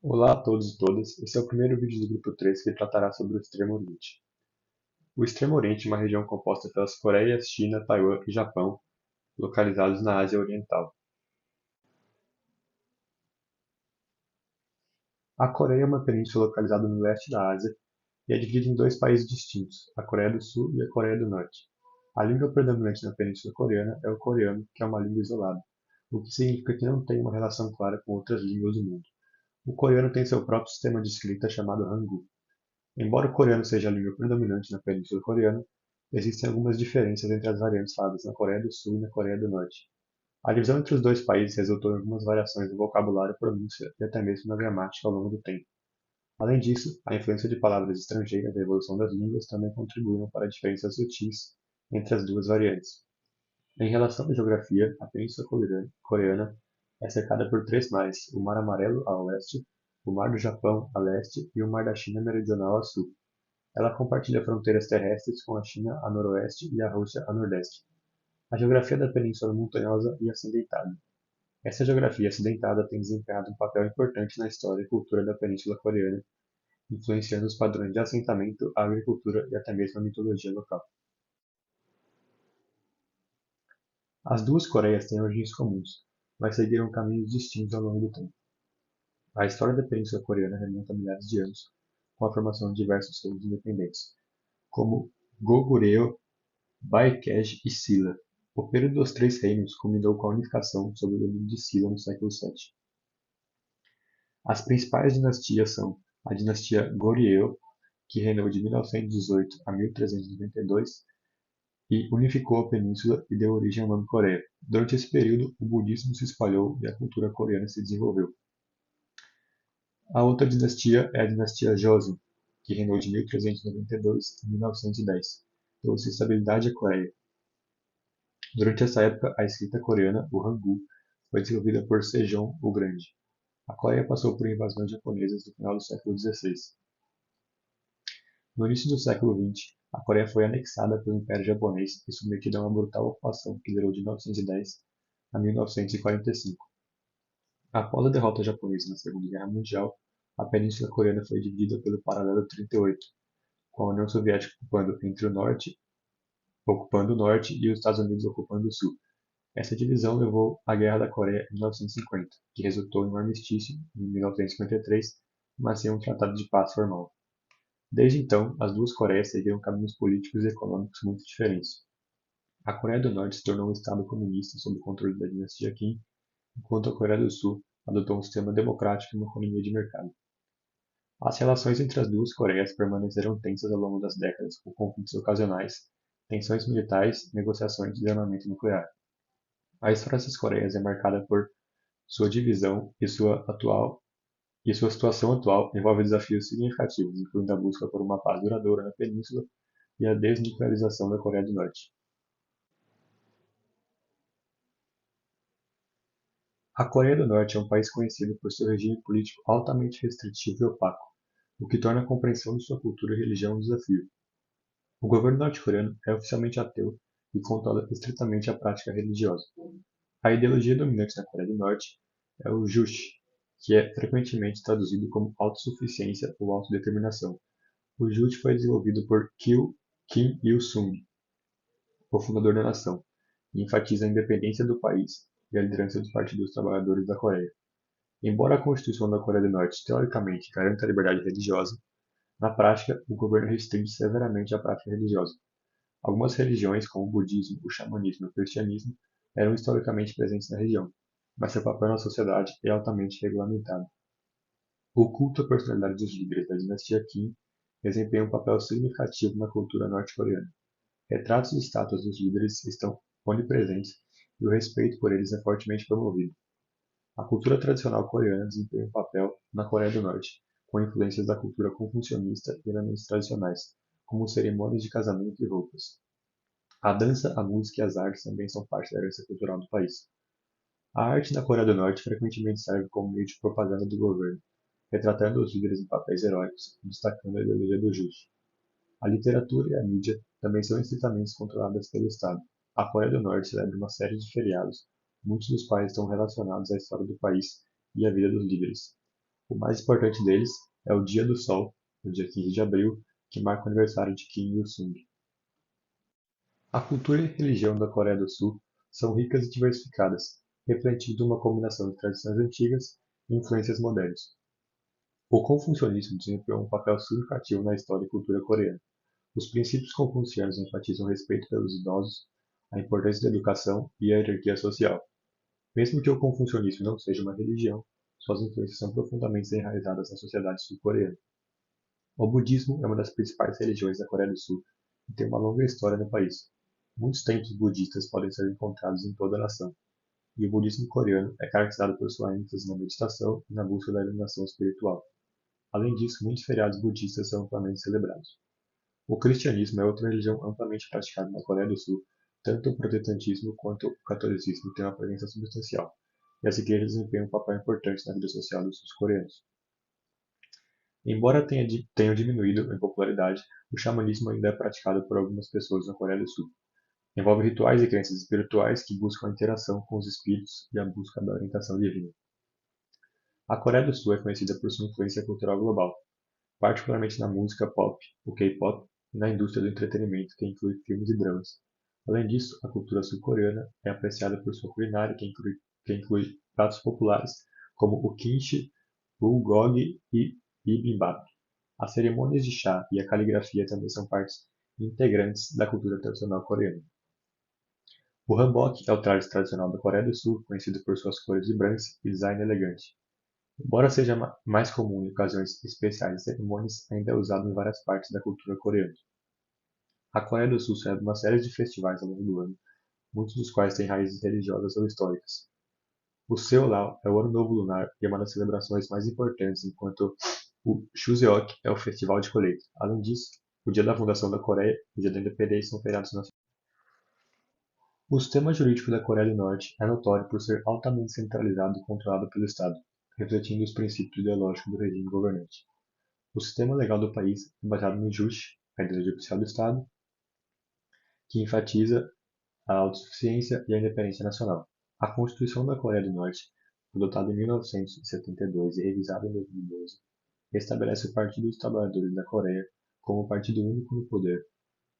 Olá a todos e todas, esse é o primeiro vídeo do grupo 3 que tratará sobre o Extremo Oriente. O Extremo Oriente é uma região composta pelas Coreias, China, Taiwan e Japão, localizados na Ásia Oriental. A Coreia é uma península localizada no leste da Ásia e é dividida em dois países distintos, a Coreia do Sul e a Coreia do Norte. A língua predominante na Península Coreana é o coreano, que é uma língua isolada, o que significa que não tem uma relação clara com outras línguas do mundo. O coreano tem seu próprio sistema de escrita chamado Hangul. Embora o coreano seja a língua predominante na Península Coreana, existem algumas diferenças entre as variantes faladas na Coreia do Sul e na Coreia do Norte. A divisão entre os dois países resultou em algumas variações no vocabulário, pronúncia e até mesmo na gramática ao longo do tempo. Além disso, a influência de palavras estrangeiras e a evolução das línguas também contribuíram para diferenças sutis entre as duas variantes. Em relação à geografia, a Península Coreana é cercada por três mares: o Mar Amarelo a oeste, o Mar do Japão a leste e o Mar da China Meridional a sul. Ela compartilha fronteiras terrestres com a China a noroeste e a Rússia a nordeste. A geografia da península é montanhosa e acidentada. Essa geografia acidentada tem desempenhado um papel importante na história e cultura da Península Coreana, influenciando os padrões de assentamento, a agricultura e até mesmo a mitologia local. As duas Coreias têm origens comuns, mas seguiram caminhos distintos ao longo do tempo. A história da Península Coreana remonta a milhares de anos, com a formação de diversos reinos independentes, como Goguryeo, Baekje e Silla. O período dos Três Reinos culminou com a unificação sob o domínio de Silla no século VII. As principais dinastias são a dinastia Goryeo, que reinou de 1918 a 1392 e unificou a península e deu origem ao nome Coreia. Durante esse período, o budismo se espalhou e a cultura coreana se desenvolveu. A outra dinastia é a dinastia Joseon, que reinou de 1392 a 1910. Trouxe estabilidade à Coreia. Durante essa época, a escrita coreana, o Hangul, foi desenvolvida por Sejong o Grande. A Coreia passou por invasões japonesas no final do século XVI. No início do século XX, a Coreia foi anexada pelo Império Japonês e submetida a uma brutal ocupação que durou de 1910 a 1945. Após a derrota japonesa na Segunda Guerra Mundial, a Península Coreana foi dividida pelo Paralelo 38, com a União Soviética ocupando o norte e os Estados Unidos ocupando o sul. Essa divisão levou à Guerra da Coreia em 1950, que resultou em um armistício em 1953, mas sem um tratado de paz formal. Desde então, as duas Coreias seguiram caminhos políticos e econômicos muito diferentes. A Coreia do Norte se tornou um estado comunista sob o controle da dinastia Kim, enquanto a Coreia do Sul adotou um sistema democrático e uma economia de mercado. As relações entre as duas Coreias permaneceram tensas ao longo das décadas, com conflitos ocasionais, tensões militares, negociações de armamento nuclear. A história dessas Coreias é marcada por sua divisão e sua situação atual envolve desafios significativos, incluindo a busca por uma paz duradoura na península e a desnuclearização da Coreia do Norte. A Coreia do Norte é um país conhecido por seu regime político altamente restritivo e opaco, o que torna a compreensão de sua cultura e religião um desafio. O governo norte-coreano é oficialmente ateu e controla estritamente a prática religiosa. A ideologia dominante na Coreia do Norte é o Juche, que é frequentemente traduzido como autossuficiência ou autodeterminação. O Juche foi desenvolvido por Kim Il-sung, o fundador da nação, e enfatiza a independência do país e a liderança dos partidos trabalhadores da Coreia. Embora a Constituição da Coreia do Norte teoricamente garanta a liberdade religiosa, na prática, o governo restringe severamente a prática religiosa. Algumas religiões, como o budismo, o xamanismo e o cristianismo, eram historicamente presentes na região, mas seu papel na sociedade é altamente regulamentado. O culto à personalidade dos líderes da dinastia Kim desempenha um papel significativo na cultura norte-coreana. Retratos e estátuas dos líderes estão onipresentes e o respeito por eles é fortemente promovido. A cultura tradicional coreana desempenha um papel na Coreia do Norte, com influências da cultura confucionista e elementos tradicionais, como cerimônias de casamento e roupas. A dança, a música e as artes também são parte da herança cultural do país. A arte na Coreia do Norte frequentemente serve como meio de propaganda do governo, retratando os líderes em papéis heróicos e destacando a ideologia do Juche. A literatura e a mídia também são estritamente controladas pelo Estado. A Coreia do Norte celebra uma série de feriados, muitos dos quais estão relacionados à história do país e à vida dos líderes. O mais importante deles é o Dia do Sol, no dia 15 de abril, que marca o aniversário de Kim Il-sung. A cultura e a religião da Coreia do Sul são ricas e diversificadas, refletindo uma combinação de tradições antigas e influências modernas. O confucionismo desempenhou um papel significativo na história e cultura coreana. Os princípios confucianos enfatizam o respeito pelos idosos, a importância da educação e a hierarquia social. Mesmo que o confucionismo não seja uma religião, suas influências são profundamente enraizadas na sociedade sul-coreana. O budismo é uma das principais religiões da Coreia do Sul e tem uma longa história no país. Muitos templos budistas podem ser encontrados em toda a nação, e o budismo coreano é caracterizado por sua ênfase na meditação e na busca da iluminação espiritual. Além disso, muitos feriados budistas são amplamente celebrados. O cristianismo é outra religião amplamente praticada na Coreia do Sul. Tanto o protestantismo quanto o catolicismo têm uma presença substancial, e as igrejas desempenham um papel importante na vida social dos sul-coreanos. Embora tenham diminuído em popularidade, o xamanismo ainda é praticado por algumas pessoas na Coreia do Sul. Envolve rituais e crenças espirituais que buscam a interação com os espíritos e a busca da orientação divina. A Coreia do Sul é conhecida por sua influência cultural global, particularmente na música pop, o K-pop, e na indústria do entretenimento, que inclui filmes e dramas. Além disso, a cultura sul-coreana é apreciada por sua culinária, que inclui pratos populares como o kimchi, bulgogi e bibimbap. As cerimônias de chá e a caligrafia também são partes integrantes da cultura tradicional coreana. O hanbok é o traje tradicional da Coreia do Sul, conhecido por suas cores vibrantes e design elegante. Embora seja mais comum em ocasiões especiais e cerimônias, ainda é usado em várias partes da cultura coreana. A Coreia do Sul celebra uma série de festivais ao longo do ano, muitos dos quais têm raízes religiosas ou históricas. O Seollal é o Ano Novo Lunar e é uma das celebrações mais importantes, enquanto o Chuseok é o Festival de Colheita. Além disso, o Dia da Fundação da Coreia e o Dia da Independência são feriados nacionais. O sistema jurídico da Coreia do Norte é notório por ser altamente centralizado e controlado pelo Estado, refletindo os princípios ideológicos do regime governante. O sistema legal do país é baseado no JUSH, a ideologia oficial do Estado, que enfatiza a autossuficiência e a independência nacional. A Constituição da Coreia do Norte, adotada em 1972 e revisada em 2012, estabelece o Partido dos Trabalhadores da Coreia como partido único no poder,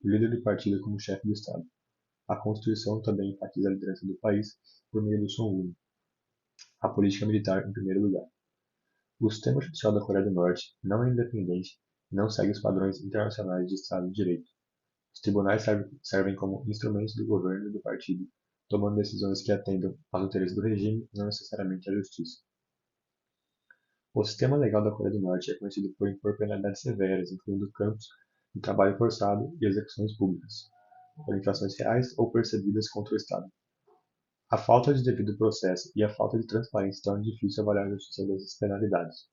e o líder do partido como chefe do Estado. A Constituição também enfatiza a liderança do país por meio do Songun, a política militar em primeiro lugar. O sistema judicial da Coreia do Norte não é independente e não segue os padrões internacionais de Estado de Direito. Os tribunais servem como instrumentos do governo e do partido, tomando decisões que atendam aos interesses do regime e não necessariamente à justiça. O sistema legal da Coreia do Norte é conhecido por impor penalidades severas, incluindo campos de trabalho forçado e execuções públicas, por infrações reais ou percebidas contra o Estado. A falta de devido processo e a falta de transparência tornam difícil avaliar a justiça dessas penalidades.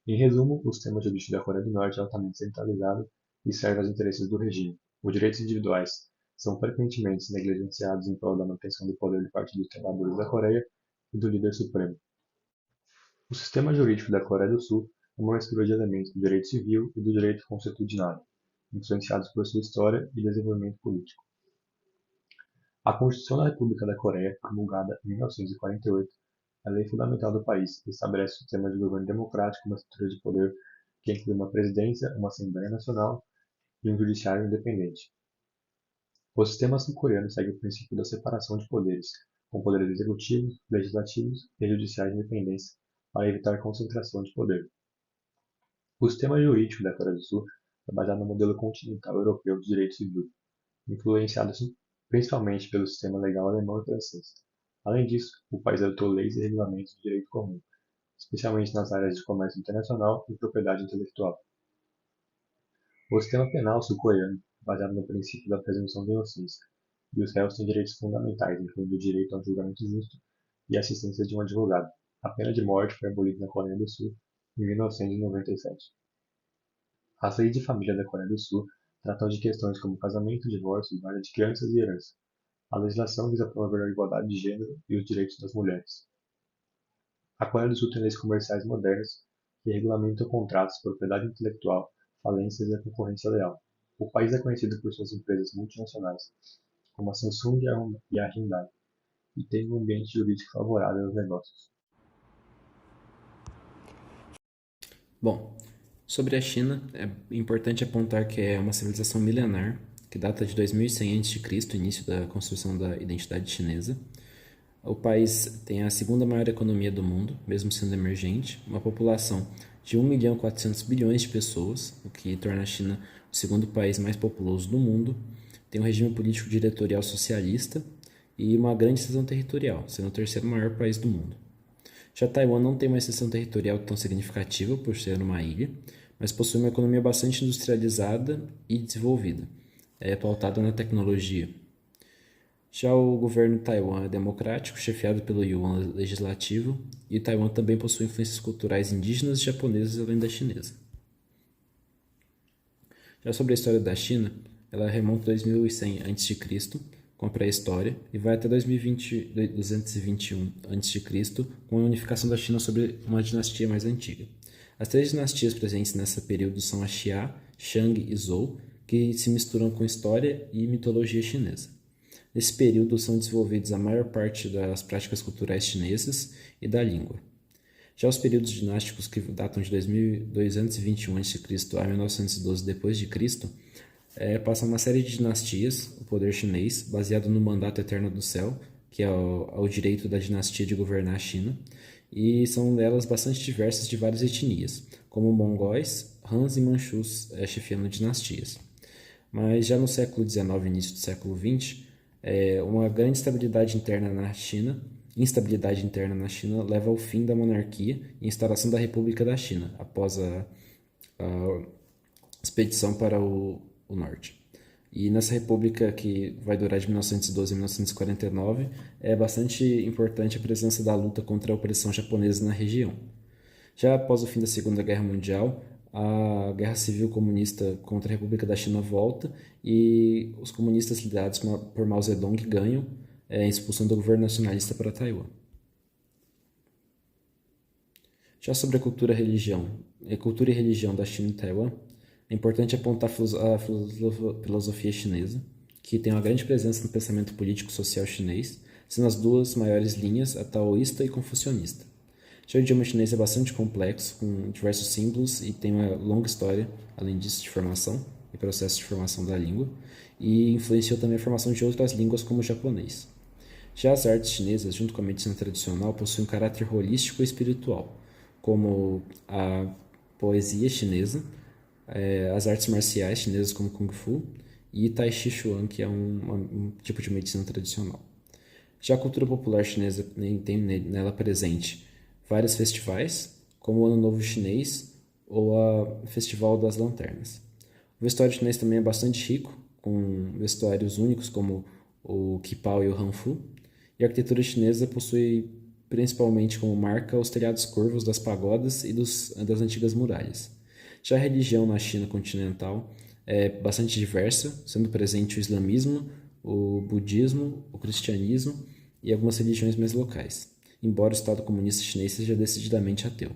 Em resumo, o sistema jurídico da Coreia do Norte é altamente centralizado e serve aos interesses do regime. Os direitos individuais são frequentemente negligenciados em prol da manutenção do poder do Partido dos Trabalhadores da Coreia e do líder supremo. O sistema jurídico da Coreia do Sul é uma mistura de elementos do direito civil e do direito consuetudinário, influenciados por sua história e desenvolvimento político. A Constituição da República da Coreia, promulgada em 1948, é a lei fundamental do país e estabelece um sistema de governo democrático, uma estrutura de poder que inclui uma presidência, uma Assembleia Nacional e um judiciário independente. O sistema sul-coreano segue o princípio da separação de poderes, com poderes executivos, legislativos e judiciais independentes, para evitar concentração de poder. O sistema jurídico da Coreia do Sul é baseado no modelo continental europeu de direito civil, influenciado principalmente pelo sistema legal alemão e francês. Além disso, o país adotou leis e regulamentos de direito comum, especialmente nas áreas de comércio internacional e propriedade intelectual. O sistema penal sul-coreano é baseado no princípio da presunção de inocência, e os réus têm direitos fundamentais, incluindo o direito a um julgamento justo e a assistência de um advogado. A pena de morte foi abolida na Coreia do Sul em 1997. As leis de família da Coreia do Sul tratam de questões como casamento, divórcio, guarda de crianças e herança. A legislação visa promover a igualdade de gênero e os direitos das mulheres. A Coreia do Sul tem leis comerciais modernas que regulamentam contratos, propriedade intelectual, falências e a concorrência leal. O país é conhecido por suas empresas multinacionais, como a Samsung e a Hyundai, e tem um ambiente jurídico favorável aos negócios. Bom, sobre a China, é importante apontar que é uma civilização milenar, que data de 2100 a.C., início da construção da identidade chinesa. O país tem a segunda maior economia do mundo, mesmo sendo emergente, uma população de 1.400 bilhões de pessoas, o que torna a China o segundo país mais populoso do mundo. Tem um regime político ditatorial socialista e uma grande extensão territorial, sendo o terceiro maior país do mundo. Já Taiwan não tem uma extensão territorial tão significativa por ser uma ilha, mas possui uma economia bastante industrializada e desenvolvida, pautada na tecnologia. Já o governo de Taiwan é democrático, chefiado pelo Yuan Legislativo, e Taiwan também possui influências culturais indígenas e japonesas além da chinesa. Já sobre a história da China, ela remonta a 2100 a.C., com a pré-história, e vai até 221 a.C., com a unificação da China sobre uma dinastia mais antiga. As três dinastias presentes nesse período são a Xia, Shang e Zhou, que se misturam com história e mitologia chinesa. Nesse período são desenvolvidos a maior parte das práticas culturais chinesas e da língua. Já os períodos dinásticos que datam de 2221 a.C. a 1912 d.C., passam uma série de dinastias, o poder chinês, baseado no mandato eterno do céu, que é o direito da dinastia de governar a China, e são delas bastante diversas de várias etnias, como mongóis, Han e manchus, chefiando dinastias. Mas já no século XIX e início do século XX, uma grande instabilidade interna na China leva ao fim da monarquia e instalação da República da China, após a expedição para o norte. E nessa república, que vai durar de 1912 a 1949, é bastante importante a presença da luta contra a opressão japonesa na região. Já após o fim da Segunda Guerra Mundial, a Guerra Civil Comunista contra a República da China volta e os comunistas liderados por Mao Zedong ganham, expulsando o governo nacionalista para Taiwan. Já sobre a cultura e religião da China e Taiwan, é importante apontar a filosofia chinesa, que tem uma grande presença no pensamento político-social chinês, sendo as duas maiores linhas a taoísta e confucionista. Já o idioma chinês é bastante complexo, com diversos símbolos e tem uma longa história, além disso, de formação e processo de formação da língua, e influenciou também a formação de outras línguas como o japonês. Já as artes chinesas, junto com a medicina tradicional, possuem um caráter holístico e espiritual, como a poesia chinesa, as artes marciais chinesas como Kung Fu e Tai Chi Chuan, que é um tipo de medicina tradicional. Já a cultura popular chinesa tem nela presente vários festivais, como o Ano Novo Chinês ou o Festival das Lanternas. O vestuário chinês também é bastante rico, com vestuários únicos como o Qipao e o Hanfu, e a arquitetura chinesa possui principalmente como marca os telhados curvos das pagodas e das antigas muralhas. Já a religião na China continental é bastante diversa, sendo presente o islamismo, o budismo, o cristianismo e algumas religiões mais locais, embora o Estado comunista chinês seja decididamente ateu.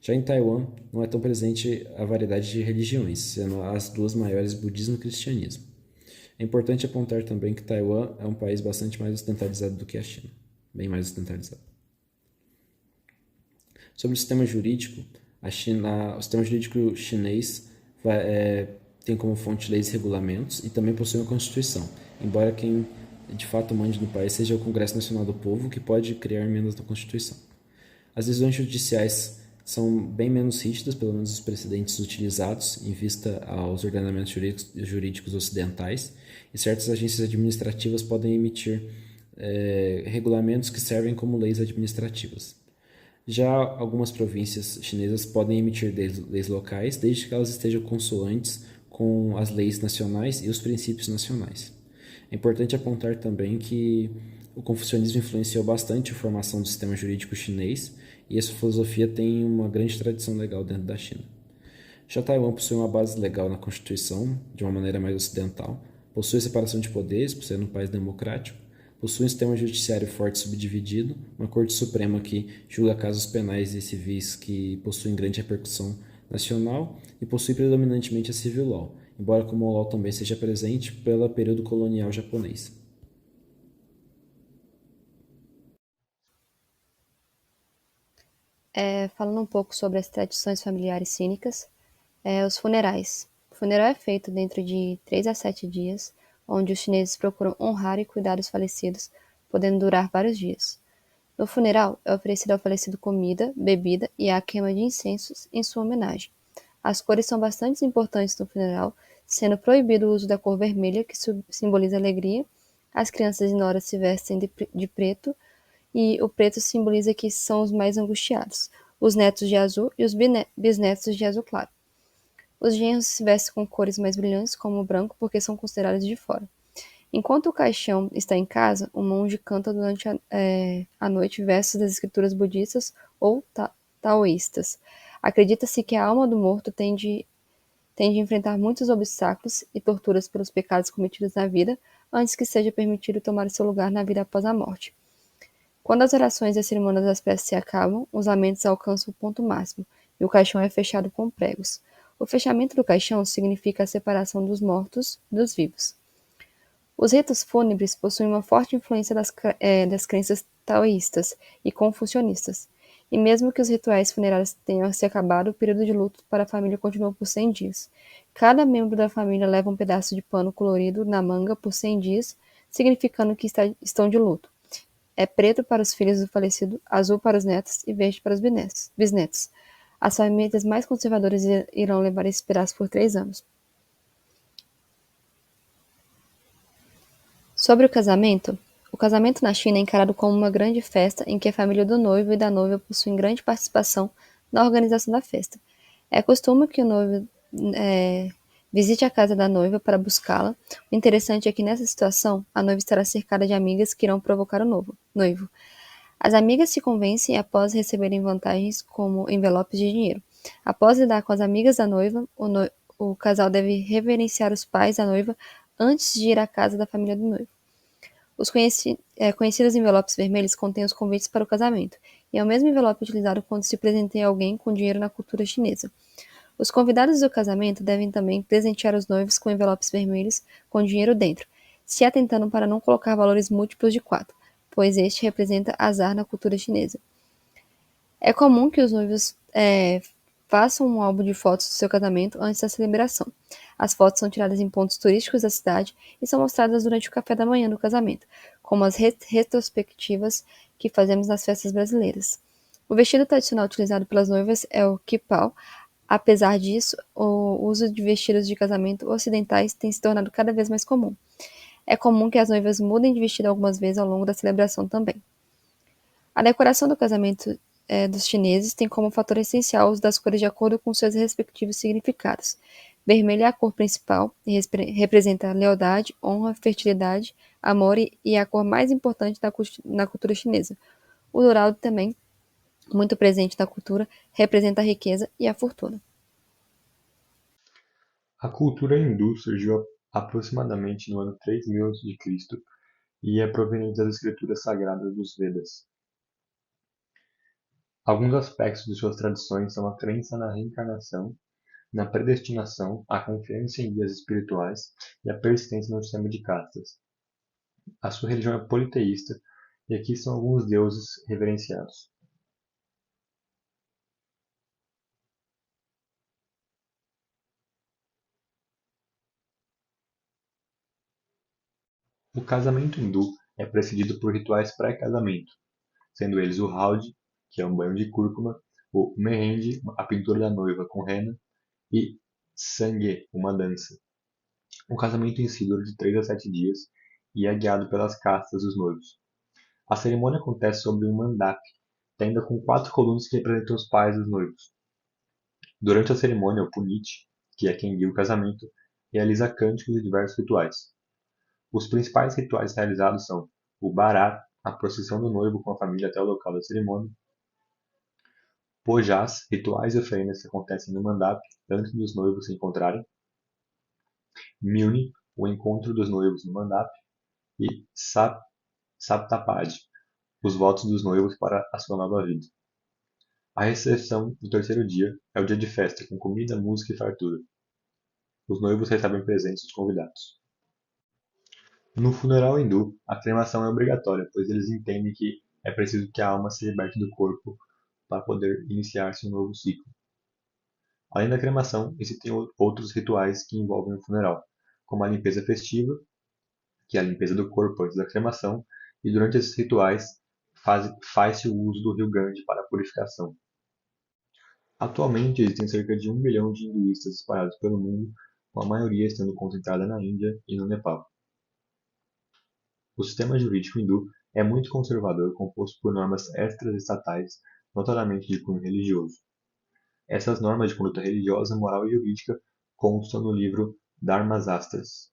Já em Taiwan, não é tão presente a variedade de religiões, sendo as duas maiores budismo e cristianismo. É importante apontar também que Taiwan é um país bastante mais ocidentalizado do que a China, bem mais ocidentalizado. Sobre o sistema jurídico, o sistema jurídico chinês tem como fonte leis e regulamentos e também possui uma constituição, embora quem de fato mande no país seja o Congresso Nacional do Povo, que pode criar emendas na Constituição. As decisões judiciais são bem menos rígidas, pelo menos os precedentes utilizados, em vista aos ordenamentos jurídicos ocidentais, e certas agências administrativas podem emitir regulamentos que servem como leis administrativas. Já algumas províncias chinesas podem emitir leis locais, desde que elas estejam consoantes com as leis nacionais e os princípios nacionais. É importante apontar também que o confucionismo influenciou bastante a formação do sistema jurídico chinês e essa filosofia tem uma grande tradição legal dentro da China. Já Taiwan possui uma base legal na Constituição, de uma maneira mais ocidental, possui separação de poderes, por ser um país democrático, possui um sistema judiciário forte e subdividido, uma Corte Suprema que julga casos penais e civis que possuem grande repercussão nacional e possui predominantemente a civil law, embora a common law também seja presente pelo período colonial japonês. Falando um pouco sobre as tradições familiares cínicas, os funerais. O funeral é feito dentro de 3 a 7 dias, onde os chineses procuram honrar e cuidar dos falecidos, podendo durar vários dias. No funeral, é oferecido ao falecido comida, bebida e a queima de incensos em sua homenagem. As cores são bastante importantes no funeral, sendo proibido o uso da cor vermelha, que simboliza alegria. As crianças e noras se vestem de preto, e o preto simboliza que são os mais angustiados, os netos de azul e os bisnetos de azul claro. Os genros se vestem com cores mais brilhantes, como o branco, porque são considerados de fora. Enquanto o caixão está em casa, o monge canta durante a noite versos das escrituras budistas ou taoístas. Acredita-se que a alma do morto tem de enfrentar muitos obstáculos e torturas pelos pecados cometidos na vida, antes que seja permitido tomar seu lugar na vida após a morte. Quando as orações e as cerimônias das preces se acabam, os lamentos alcançam o ponto máximo e o caixão é fechado com pregos. O fechamento do caixão significa a separação dos mortos dos vivos. Os ritos fúnebres possuem uma forte influência das crenças taoístas e confucionistas, e mesmo que os rituais funerários tenham se acabado, o período de luto para a família continua por 100 dias. Cada membro da família leva um pedaço de pano colorido na manga por 100 dias, significando que estão de luto. É preto para os filhos do falecido, azul para os netos e verde para os bisnetos. As famílias mais conservadoras irão levar esse pedaço por 3 anos. Sobre o casamento na China é encarado como uma grande festa em que a família do noivo e da noiva possuem grande participação na organização da festa. É costume que o noivo é, visite a casa da noiva para buscá-la. O interessante é que nessa situação, a noiva estará cercada de amigas que irão provocar o noivo. As amigas se convencem após receberem vantagens como envelopes de dinheiro. Após lidar com as amigas da noiva, o casal deve reverenciar os pais da noiva antes de ir à casa da família do noivo. Os conhecidos envelopes vermelhos contêm os convites para o casamento, e é o mesmo envelope utilizado quando se presenteia alguém com dinheiro na cultura chinesa. Os convidados do casamento devem também presentear os noivos com envelopes vermelhos com dinheiro dentro, se atentando para não colocar valores múltiplos de 4, pois este representa azar na cultura chinesa. É comum que os noivos façam um álbum de fotos do seu casamento antes da celebração. As fotos são tiradas em pontos turísticos da cidade e são mostradas durante o café da manhã do casamento, como as retrospectivas que fazemos nas festas brasileiras. O vestido tradicional utilizado pelas noivas é o quipau. Apesar disso, o uso de vestidos de casamento ocidentais tem se tornado cada vez mais comum. É comum que as noivas mudem de vestido algumas vezes ao longo da celebração também. A decoração do casamento dos chineses tem como fator essencial o uso das cores de acordo com seus respectivos significados. Vermelho é a cor principal e representa lealdade, honra, fertilidade, amor e é a cor mais importante na cultura chinesa. O dourado também, muito presente na cultura, representa a riqueza e a fortuna. A cultura hindu surgiu aproximadamente no ano 3000 a.C. e é proveniente das escrituras sagradas dos Vedas. Alguns aspectos de suas tradições são a crença na reencarnação, na predestinação, a confiança em guias espirituais e a persistência no sistema de castas. A sua religião é politeísta e aqui são alguns deuses reverenciados. O casamento hindu é precedido por rituais pré-casamento, sendo eles o haldi, que é um banho de cúrcuma, o mehendi, a pintura da noiva com henna, e sangue, uma dança. O casamento em si dura de 3 a 7 dias e é guiado pelas castas dos noivos. A cerimônia acontece sobre um mandap, tenda com 4 colunas que representam os pais dos noivos. Durante a cerimônia, o punit, que é quem guia o casamento, realiza cânticos e diversos rituais. Os principais rituais realizados são o barat, a procissão do noivo com a família até o local da cerimônia; pojás, rituais e oferendas que acontecem no mandap antes dos noivos se encontrarem; milni, o encontro dos noivos no mandap; e saptapadi, os votos dos noivos para a sua nova vida. A recepção do terceiro dia é o dia de festa, com comida, música e fartura. Os noivos recebem presentes dos convidados. No funeral hindu, a cremação é obrigatória, pois eles entendem que é preciso que a alma se liberte do corpo para poder iniciar-se um novo ciclo. Além da cremação, existem outros rituais que envolvem o funeral, como a limpeza festiva, que é a limpeza do corpo antes da cremação, e durante esses rituais faz-se o uso do rio Gange para a purificação. Atualmente existem cerca de 1 milhão de hinduístas espalhados pelo mundo, com a maioria estando concentrada na Índia e no Nepal. O sistema jurídico hindu é muito conservador, composto por normas extra-estatais, notadamente de cunho religioso. Essas normas de conduta religiosa, moral e jurídica constam no livro Dharmasastras.